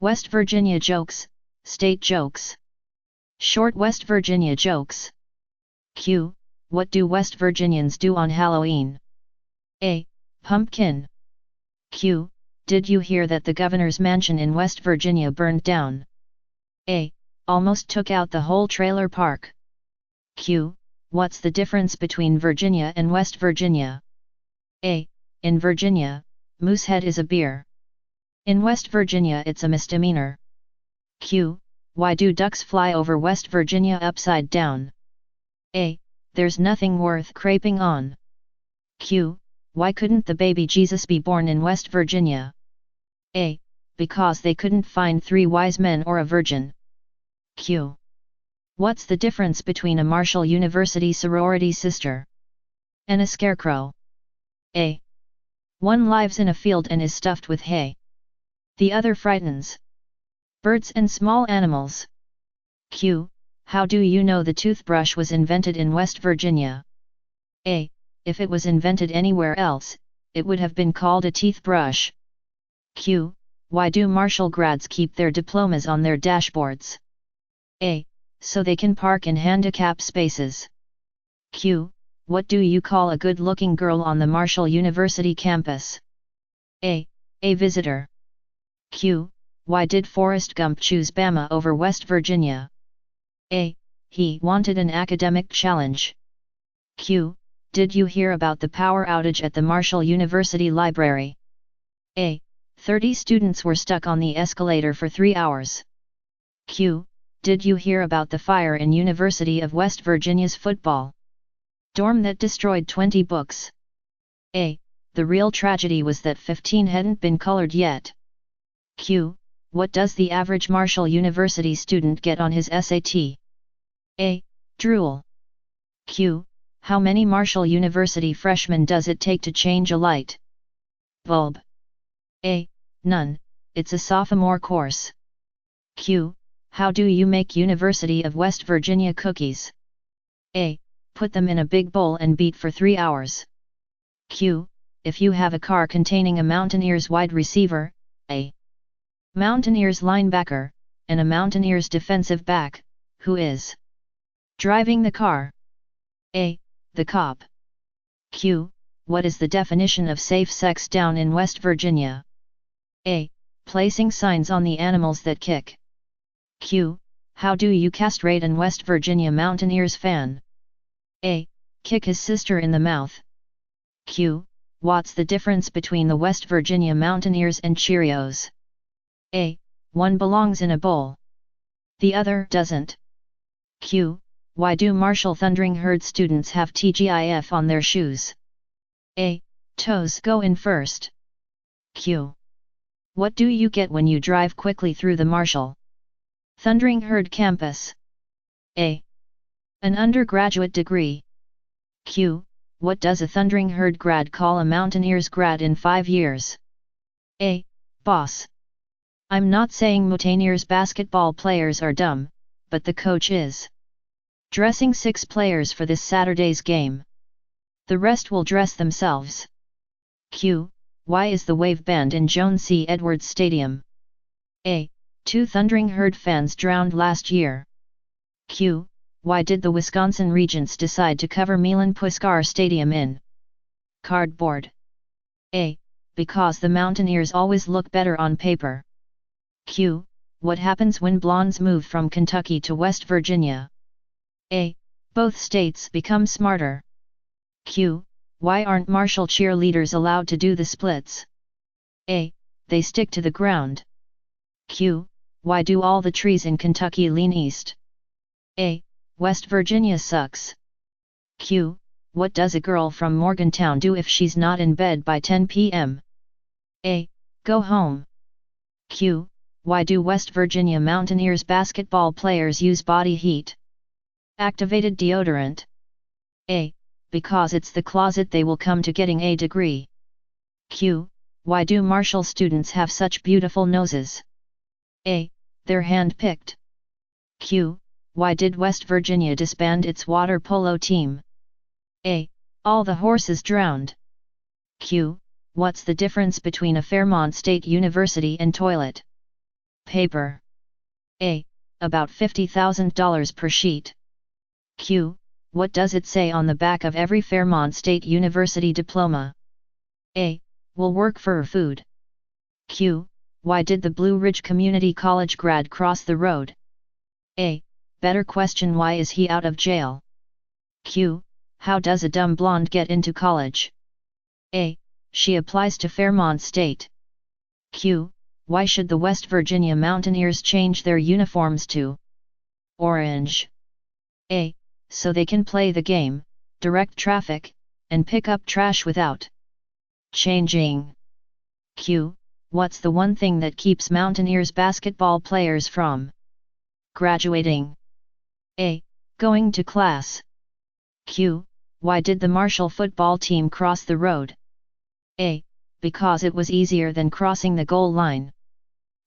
West Virginia jokes, state jokes. Short West Virginia jokes. Q. What do West Virginians do on Halloween? A. Pumpkin. Q. Did you hear that the governor's mansion in West Virginia burned down? A. Almost took out the whole trailer park. Q. What's the difference between Virginia and West Virginia? A. In Virginia, Moosehead is a beer. In West Virginia it's a misdemeanor. Q. Why do ducks fly over West Virginia upside down? A. There's nothing worth craping on. Q. Why couldn't the baby Jesus be born in West Virginia? A. Because they couldn't find 3 wise men or a virgin. Q. What's the difference between a Marshall University sorority sister and a scarecrow? A. One lives in a field and is stuffed with hay. The other frightens birds and small animals. Q. How do you know the toothbrush was invented in West Virginia? A. If it was invented anywhere else, it would have been called a teeth brush. Q. Why do Marshall grads keep their diplomas on their dashboards? A. So they can park in handicap spaces. Q. What do you call a good-looking girl on the Marshall University campus? A. A visitor. Q. Why did Forrest Gump choose Bama over West Virginia? A. He wanted an academic challenge. Q. Did you hear about the power outage at the Marshall University Library? A. 30 students were stuck on the escalator for 3 hours. Q. Did you hear about the fire in University of West Virginia's football dorm that destroyed 20 books? A. The real tragedy was that 15 hadn't been colored yet. Q. What does the average Marshall University student get on his SAT? A. Drool. Q. How many Marshall University freshmen does it take to change a light bulb? A. None, it's a sophomore course. Q. How do you make University of West Virginia cookies? A. Put them in a big bowl and beat for 3 hours. Q. If you have a car containing a Mountaineers wide receiver, a Mountaineers linebacker, and a Mountaineers defensive back, who is driving the car? A. The cop. Q. What is the definition of safe sex down in West Virginia? A. Placing signs on the animals that kick. Q. How do you castrate an West Virginia Mountaineers fan? A. Kick his sister in the mouth. Q. What's the difference between the West Virginia Mountaineers and Cheerios? A. One belongs in a bowl. The other doesn't. Q. Why do Marshall Thundering Herd students have TGIF on their shoes? A. Toes go in first. Q. What do you get when you drive quickly through the Marshall Thundering Herd campus? A. An undergraduate degree. Q. What does a Thundering Herd grad call a Mountaineers grad in 5 years? A. Boss. I'm not saying Mountaineers basketball players are dumb, but the coach is dressing 6 players for this Saturday's game. The rest will dress themselves. Q. Why is the Wave Band in Joan C. Edwards Stadium? A. 2 Thundering Herd fans drowned last year. Q. Why did the Wisconsin Regents decide to cover Milan Puskar Stadium in cardboard? A. Because the Mountaineers always look better on paper. Q. What happens when blondes move from Kentucky to West Virginia? A. Both states become smarter. Q. Why aren't Marshall cheerleaders allowed to do the splits? A. They stick to the ground. Q. Why do all the trees in Kentucky lean east? A. West Virginia sucks. Q. What does a girl from Morgantown do if she's not in bed by 10 p.m.? A. Go home. Q. Why do West Virginia Mountaineers basketball players use body heat activated deodorant? A. Because it's the closet they will come to getting a degree. Q. Why do Marshall students have such beautiful noses? A. They're hand-picked. Q. Why did West Virginia disband its water polo team? A. All the horses drowned. Q. What's the difference between a Fairmont State University and toilet paper? A. About $50,000 per sheet. Q. What does it say on the back of every Fairmont State University diploma? A. Will work for food. Q. Why did the Blue Ridge Community College grad cross the road? A. Better question, why is he out of jail? Q. How does a dumb blonde get into college? A. She applies to Fairmont State. Q. Why should the West Virginia Mountaineers change their uniforms to orange? A. So they can play the game, direct traffic, and pick up trash without changing. Q. What's the one thing that keeps Mountaineers basketball players from graduating? A. Going to class. Q. Why did the Marshall football team cross the road? A. Because it was easier than crossing the goal line.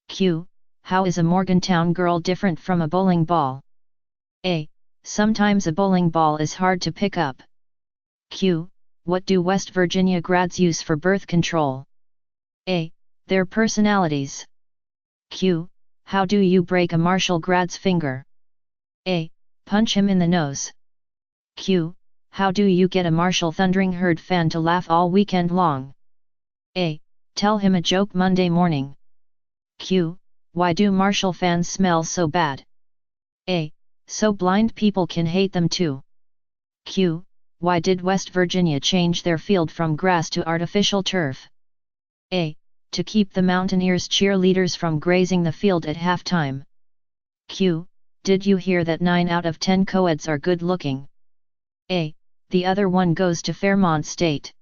Q. How is a Morgantown girl different from a bowling ball? A. Sometimes a bowling ball is hard to pick up. Q. What do West Virginia grads use for birth control? A. Their personalities. Q. How do you break a Marshall grad's finger? A. Punch him in the nose. Q. How do you get a Marshall Thundering Herd fan to laugh all weekend long? A. Tell him a joke Monday morning. Q. Why do Marshall fans smell so bad? A. So blind people can hate them too. Q. Why did West Virginia change their field from grass to artificial turf? A. To keep the Mountaineers cheerleaders from grazing the field at halftime. Q. Did you hear that 9 out of 10 co-eds are good looking? A. The other one goes to Fairmont State.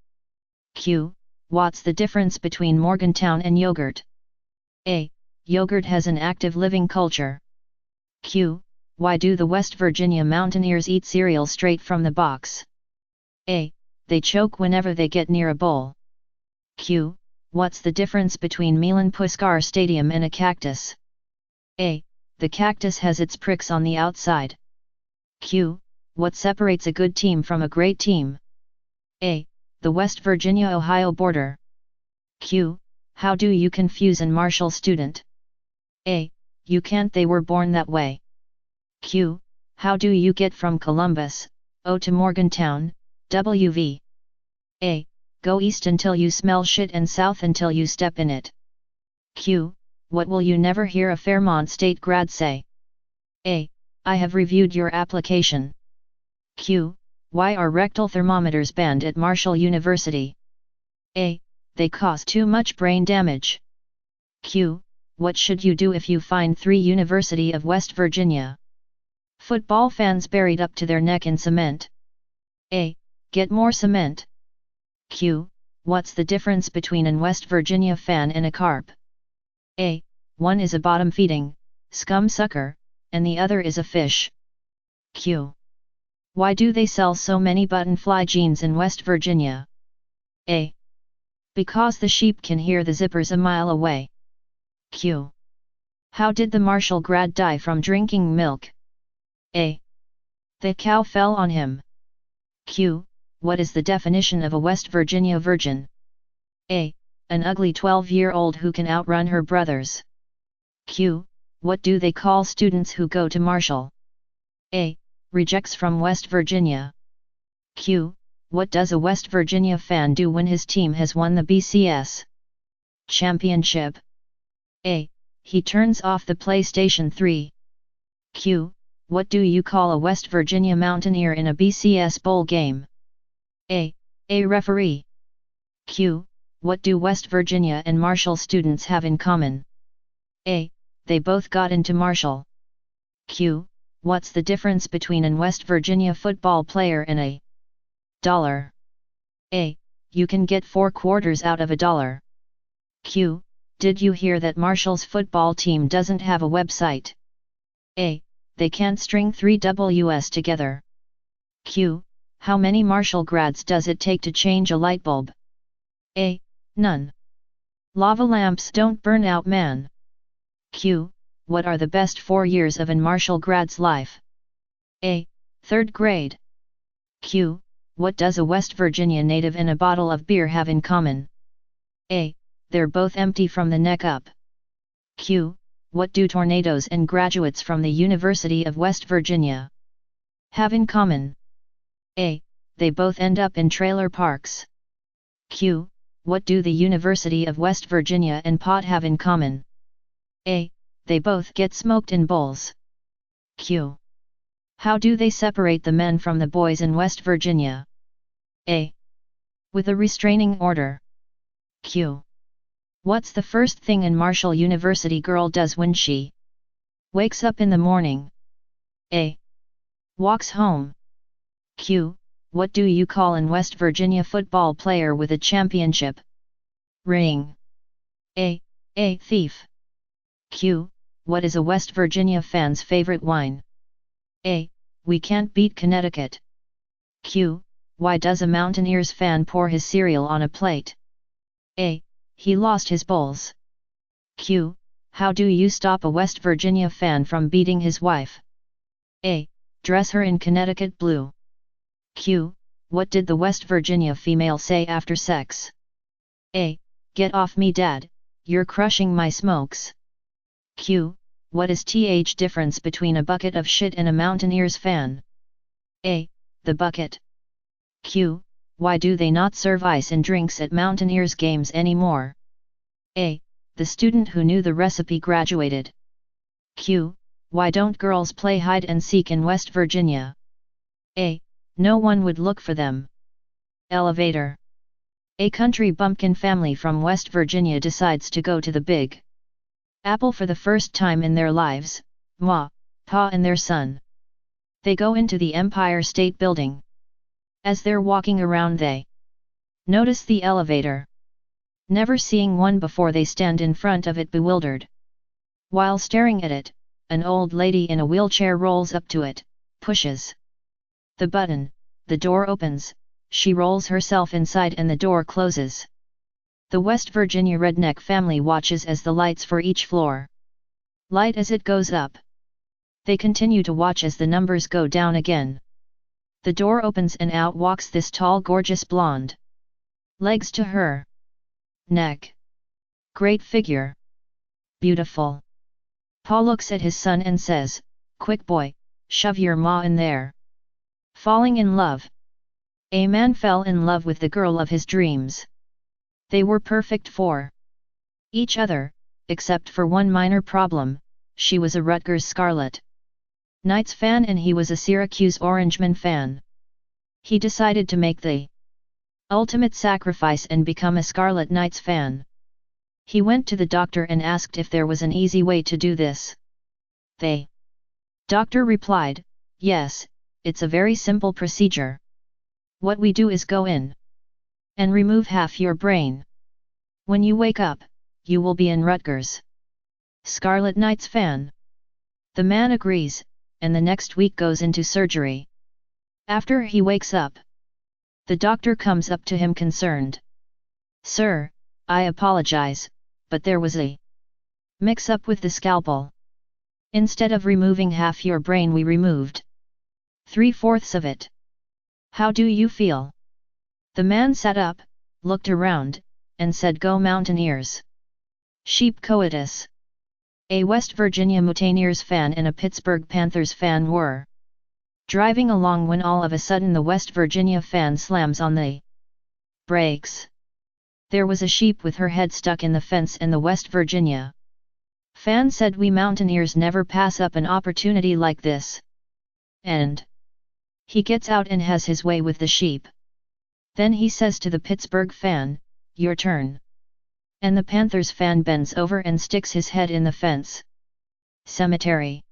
Q. What's the difference between Morgantown and yogurt? A. Yogurt has an active living culture. Q. Why do the West Virginia Mountaineers eat cereal straight from the box? A. They choke whenever they get near a bowl. Q. What's the difference between Milan Puskar Stadium and a cactus? A. The cactus has its pricks on the outside. Q. What separates a good team from a great team? A. The West Virginia-Ohio border. Q. How do you confuse an Marshall student? A. You can't, they were born that way. Q. How do you get from Columbus, O to Morgantown, WV? A. Go east until you smell shit and south until you step in it. Q. What will you never hear a Fairmont State grad say? A. I have reviewed your application. Q. Why are rectal thermometers banned at Marshall University? A. They cause too much brain damage. Q. What should you do if you find 3 University of West Virginia football fans buried up to their neck in cement? A. Get more cement. Q. What's the difference between an West Virginia fan and a carp? A. One is a bottom-feeding scum sucker, and the other is a fish. Q. Why do they sell so many buttonfly jeans in West Virginia? A. Because the sheep can hear the zippers a mile away. Q. How did the Marshall grad die from drinking milk? A. The cow fell on him. Q. What is the definition of a West Virginia virgin? A. An ugly 12-year-old who can outrun her brothers. Q. What do they call students who go to Marshall? A. Rejects from West Virginia. Q. What does a West Virginia fan do when his team has won the BCS championship? A. He turns off the PlayStation 3. Q. What do you call a West Virginia Mountaineer in a BCS bowl game? A. A referee. Q. What do West Virginia and Marshall students have in common? A. They both got into Marshall. Q. What's the difference between an West Virginia football player and a dollar? A. You can get 4 quarters out of a dollar. Q. Did you hear that Marshall's football team doesn't have a website? A. They can't string 3 Ws together. Q. How many Marshall grads does it take to change a light bulb? A. None. Lava lamps don't burn out, man. Q. What are the best 4 years of an Marshall grad's life? A. 3rd grade. Q. What does a West Virginia native and a bottle of beer have in common? A. They're both empty from the neck up. Q. what do tornadoes and graduates from the University of West Virginia have in common? A. They both end up in trailer parks. Q. What do the University of West Virginia and pot have in common? A. They both get smoked in bowls. Q. How do they separate the men from the boys in West Virginia? A. With a restraining order. Q. What's the first thing an Marshall University girl does when she wakes up in the morning? A. Walks home. Q. What do you call an West Virginia football player with a championship ring? A. A thief. Q. What is a West Virginia fan's favorite wine? A. We can't beat Connecticut. Q. Why does a Mountaineers fan pour his cereal on a plate? A. He lost his bowls. Q. How do you stop a West Virginia fan from beating his wife? A. Dress her in Connecticut blue. Q. What did the West Virginia female say after sex? A. Get off me, Dad, you're crushing my smokes. Q. What is th difference between a bucket of shit and a Mountaineers fan? A. The bucket. Q. Why do they not serve ice and drinks at Mountaineers games anymore? A. The student who knew the recipe graduated. Q. Why don't girls play hide and seek in West Virginia? A. No one would look for them. Elevator. A country bumpkin family from West Virginia decides to go to the Big Apple for the first time in their lives, Ma, Pa and their son. They go into the Empire State Building. As they're walking around they notice the elevator. Never seeing one before, they stand in front of it bewildered. While staring at it, an old lady in a wheelchair rolls up to it, pushes the button, the door opens, she rolls herself inside and the door closes. The West Virginia redneck family watches as the lights for each floor light as it goes up. They continue to watch as the numbers go down again. The door opens and out walks this tall, gorgeous blonde. Legs to her neck. Great figure. Beautiful. Pa looks at his son and says, "Quick boy, shove your ma in there." Falling in love. A man fell in love with the girl of his dreams. They were perfect for each other, except for one minor problem: she was a Rutgers Scarlet Knights fan and he was a Syracuse Orangemen fan. He decided to make the ultimate sacrifice and become a Scarlet Knights fan. He went to the doctor and asked if there was an easy way to do this. The doctor replied, "Yes, it's a very simple procedure. What we do is go in and remove half your brain. When you wake up, you will be in Rutgers Scarlet Knights fan." The man agrees, and the next week goes into surgery. After he wakes up, the doctor comes up to him concerned. "Sir, I apologize, but there was a mix-up with the scalpel. Instead of removing half your brain, we removed 3/4 of it. How do you feel?" The man sat up, looked around, and said, "Go Mountaineers." Sheep coitus. A West Virginia Mountaineers fan and a Pittsburgh Panthers fan were driving along when all of a sudden the West Virginia fan slams on the brakes. There was a sheep with her head stuck in the fence and the West Virginia fan said, "We Mountaineers never pass up an opportunity like this." And he gets out and has his way with the sheep. Then he says to the Pittsburgh fan, "Your turn." And the Panthers fan bends over and sticks his head in the fence. Cemetery.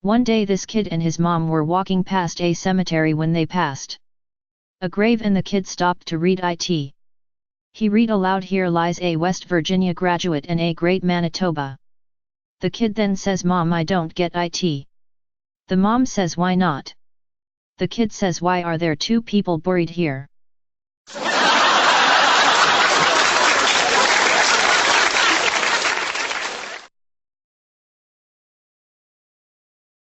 One day this kid and his mom were walking past a cemetery when they passed a grave and the kid stopped to read it. He read aloud, "Here lies a West Virginia graduate and a great Manitoba." The kid then says, "Mom, I don't get it." The mom says, "Why not?" The kid says, "Why are there two people buried here?"